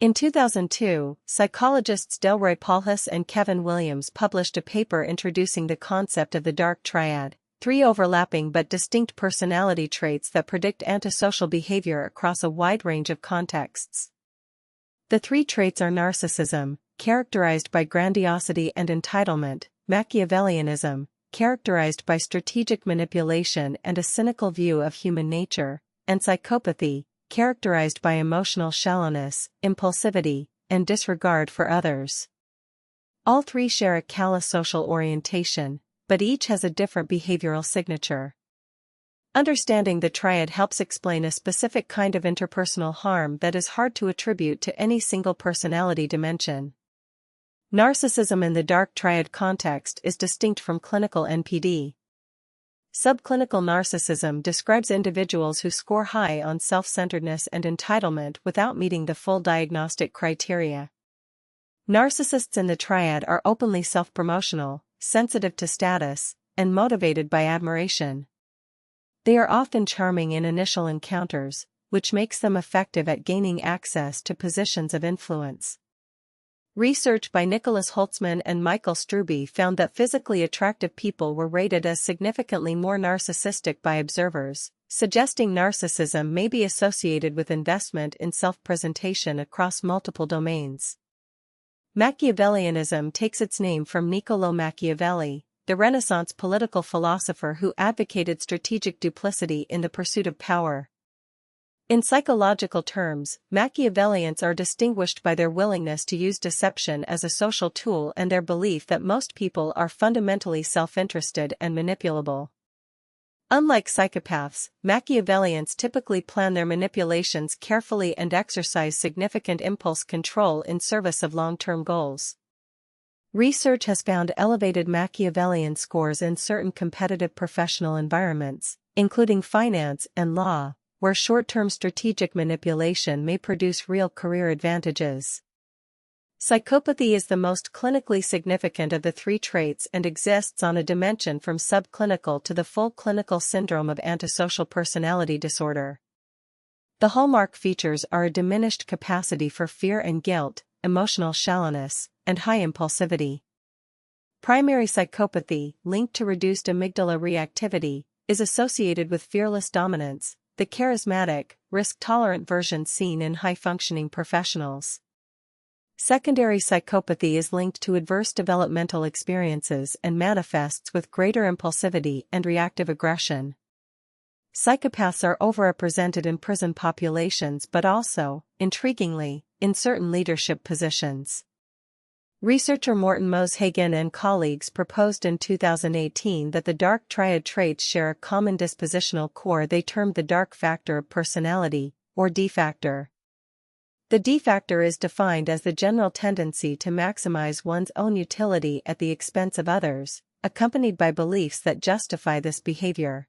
In 2002, psychologists Delroy Paulhus and Kevin Williams published a paper introducing the concept of the Dark Triad, three overlapping but distinct personality traits that predict antisocial behavior across a wide range of contexts. The three traits are narcissism, characterized by grandiosity and entitlement, Machiavellianism, characterized by strategic manipulation and a cynical view of human nature, and psychopathy, characterized by emotional shallowness, impulsivity, and disregard for others. All three share a callous social orientation, but each has a different behavioral signature. Understanding the triad helps explain a specific kind of interpersonal harm that is hard to attribute to any single personality dimension. Narcissism in the Dark Triad context is distinct from clinical NPD. Subclinical narcissism describes individuals who score high on self-centeredness and entitlement without meeting the full diagnostic criteria. Narcissists in the triad are openly self-promotional, sensitive to status, and motivated by admiration. They are often charming in initial encounters, which makes them effective at gaining access to positions of influence. Research by Nicholas Holtzman and Michael Struby found that physically attractive people were rated as significantly more narcissistic by observers, suggesting narcissism may be associated with investment in self-presentation across multiple domains. Machiavellianism takes its name from Niccolò Machiavelli, the Renaissance political philosopher who advocated strategic duplicity in the pursuit of power. In psychological terms, Machiavellians are distinguished by their willingness to use deception as a social tool and their belief that most people are fundamentally self-interested and manipulable. Unlike psychopaths, Machiavellians typically plan their manipulations carefully and exercise significant impulse control in service of long-term goals. Research has found elevated Machiavellian scores in certain competitive professional environments, including finance and law, where short-term strategic manipulation may produce real career advantages. Psychopathy is the most clinically significant of the three traits and exists on a dimension from subclinical to the full clinical syndrome of antisocial personality disorder. The hallmark features are a diminished capacity for fear and guilt, emotional shallowness, and high impulsivity. Primary psychopathy, linked to reduced amygdala reactivity, is associated with fearless dominance, the charismatic, risk-tolerant version seen in high-functioning professionals. Secondary psychopathy is linked to adverse developmental experiences and manifests with greater impulsivity and reactive aggression. Psychopaths are overrepresented in prison populations but also, intriguingly, in certain leadership positions. Researcher Morten Moshagen and colleagues proposed in 2018 that the Dark Triad traits share a common dispositional core they termed the dark factor of personality, or D factor. The D factor is defined as the general tendency to maximize one's own utility at the expense of others, accompanied by beliefs that justify this behavior.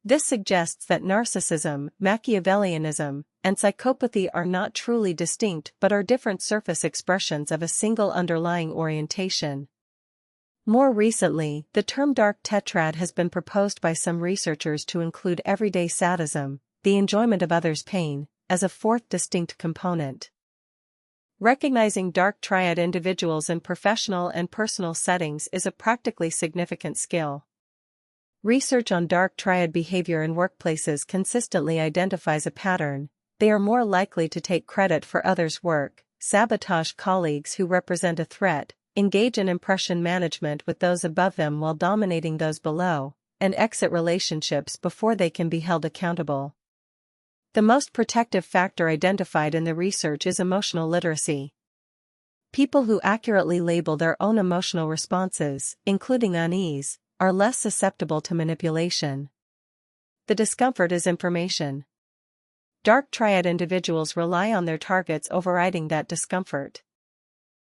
This suggests that narcissism, Machiavellianism, and psychopathy are not truly distinct but are different surface expressions of a single underlying orientation. More recently, the term dark tetrad has been proposed by some researchers to include everyday sadism, the enjoyment of others' pain, as a fourth distinct component. Recognizing dark triad individuals in professional and personal settings is a practically significant skill. Research on dark triad behavior in workplaces consistently identifies a pattern. They are more likely to take credit for others' work, sabotage colleagues who represent a threat, engage in impression management with those above them while dominating those below, and exit relationships before they can be held accountable. The most protective factor identified in the research is emotional literacy. People who accurately label their own emotional responses, including unease, are less susceptible to manipulation. The discomfort is information. Dark triad individuals rely on their targets overriding that discomfort.